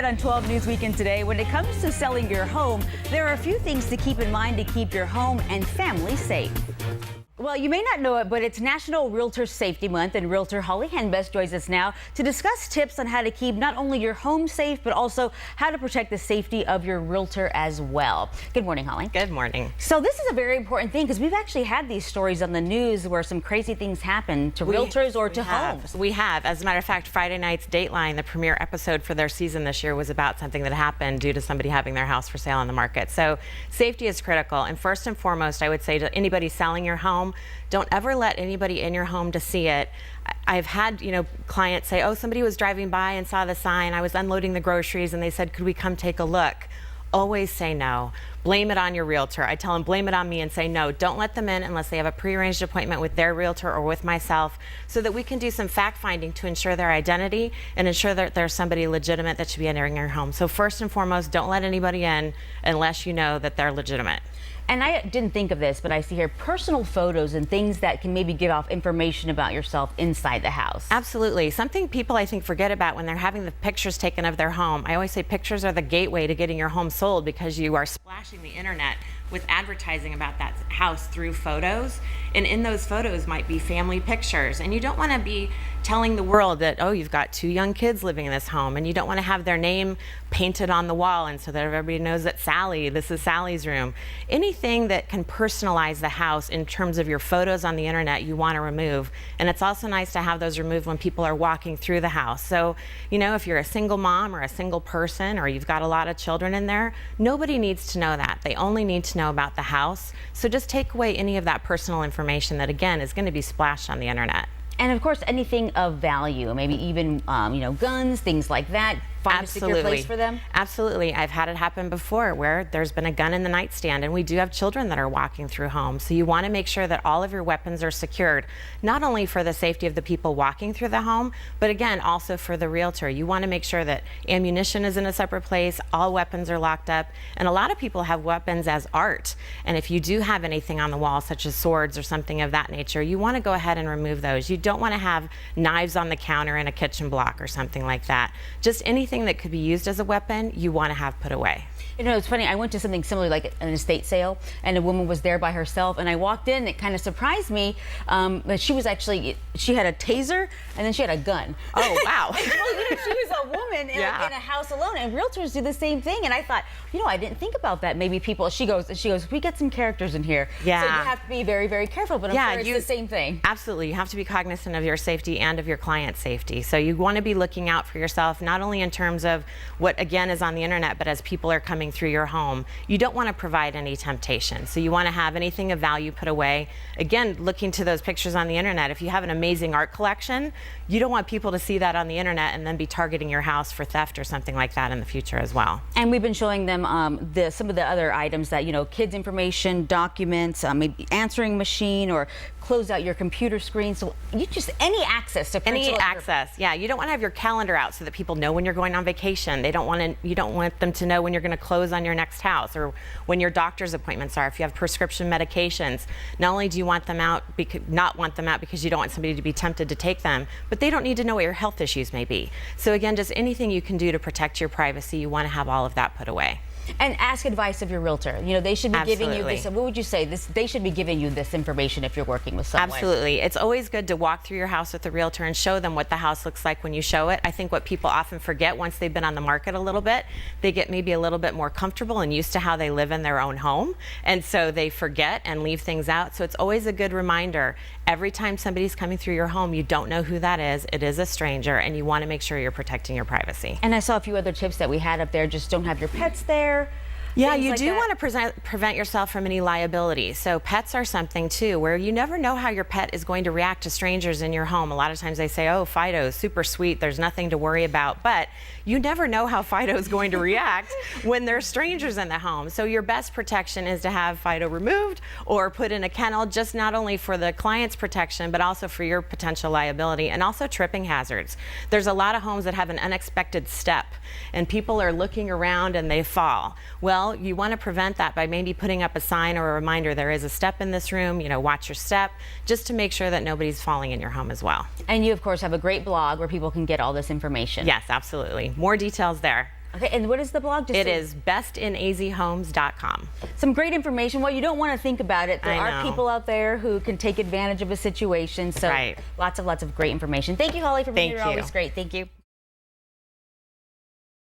ahead on 12 News Weekend today. When it comes to selling your home, there are a few things to keep in mind to keep your home and family safe. Well, you may not know it, but it's National Realtor Safety Month, and Realtor Holly Henbest joins us now to discuss tips on how to keep not only your home safe, but also how to protect the safety of your realtor as well. Good morning, Holly. Good morning. So this is a very important thing because we've actually had these stories on the news where some crazy things happen to realtors or to homes. We have. As a matter of fact, Friday night's Dateline, the premiere episode for their season this year, was about something that happened due to somebody having their house for sale on the market. So safety is critical. And first and foremost, I would say to anybody selling your home, don't ever let anybody in your home to see it. I've had, clients say, oh, somebody was driving by and saw the sign. I was unloading the groceries and they said, could we come take a look? Always say no. Blame it on your realtor. I tell them, blame it on me and say no. Don't let them in unless they have a prearranged appointment with their realtor or with myself so that we can do some fact finding to ensure their identity and ensure that there's somebody legitimate that should be entering your home. So first and foremost, don't let anybody in unless you know that they're legitimate. And I didn't think of this, but I see here personal photos and things that can maybe give off information about yourself inside the house. Absolutely. Something people I think forget about when they're having the pictures taken of their home. I always say pictures are the gateway to getting your home sold because you are splashing the internet with advertising about that house through photos. And in those photos might be family pictures. And you don't want to be telling the world that, oh, you've got 2 young kids living in this home, and you don't want to have their name painted on the wall and so that everybody knows that this is Sally's room. Anything that can personalize the house in terms of your photos on the internet, you want to remove. And it's also nice to have those removed when people are walking through the house. So, if you're a single mom or a single person or you've got a lot of children in there, nobody needs to know that. They only need to know about the house. So just take away any of that personal information that, again, is going to be splashed on the internet. And of course, anything of value, maybe even, guns, things like that. Find a secure place for them? Absolutely. I've had it happen before where there's been a gun in the nightstand, and we do have children that are walking through homes. So you want to make sure that all of your weapons are secured, not only for the safety of the people walking through the home, but again, also for the realtor. You want to make sure that ammunition is in a separate place, all weapons are locked up, and a lot of people have weapons as art. And if you do have anything on the wall, such as swords or something of that nature, you want to go ahead and remove those. You don't want to have knives on the counter in a kitchen block or something like that. Just anything that could be used as a weapon, you want to have put away. It's funny, I went to something similar like an estate sale, and a woman was there by herself, and I walked in and it kind of surprised me that she had a taser and then she had a gun. Oh, wow. Well, she was a woman in a house alone, and realtors do the same thing. And I thought, I didn't think about that. Maybe people, she goes, we get some characters in here. Yeah. So you have to be very, very careful, but I'm sure it's the same thing. Absolutely. You have to be cognizant of your safety and of your client's safety. So you want to be looking out for yourself, not only in terms of what, again, is on the internet, but as people are coming through your home. You don't want to provide any temptation. So you want to have anything of value put away. Again, looking to those pictures on the internet, if you have an amazing art collection, you don't want people to see that on the internet and then be targeting your house for theft or something like that in the future as well. And we've been showing them some of the other items that, kids information, documents, maybe answering machine, or close out your computer screen. So any access to any access. Yeah, you don't want to have your calendar out so that people know when you're going on vacation. You don't want them to know when you're going to close on your next house or when your doctor's appointments are. If you have prescription medications, not only do you want them out not want them out because you don't want somebody to be tempted to take them, but they don't need to know what your health issues may be. So again, just anything you can do to protect your privacy, you want to have all of that put away. And ask advice of your realtor. They should be giving you this. What would you say? They should be giving you this information if you're working with someone. Absolutely. It's always good to walk through your house with a realtor and show them what the house looks like when you show it. I think what people often forget once they've been on the market a little bit, they get maybe a little bit more comfortable and used to how they live in their own home. And so they forget and leave things out. So it's always a good reminder. Every time somebody's coming through your home, you don't know who that is. It is a stranger, and you want to make sure you're protecting your privacy. And I saw a few other tips that we had up there. Just don't have your pets there. Yeah, you do want to prevent yourself from any liability. So pets are something too, where you never know how your pet is going to react to strangers in your home. A lot of times they say, oh, Fido's super sweet, there's nothing to worry about. But you never know how Fido is going to react when there's strangers in the home. So your best protection is to have Fido removed or put in a kennel, just not only for the client's protection, but also for your potential liability, and also tripping hazards. There's a lot of homes that have an unexpected step, and people are looking around and they fall. Well, you want to prevent that by maybe putting up a sign or a reminder, there is a step in this room, watch your step, just to make sure that nobody's falling in your home as well. And you, of course, have a great blog where people can get all this information. Yes, absolutely. More details there. Okay, and what is the blog? It is bestinazhomes.com. Some great information. Well, you don't want to think about it. There I are know. people out there who can take advantage of a situation. So Right. lots of great information. Thank you, Holly, for being Thank here. Always you. great. Thank you.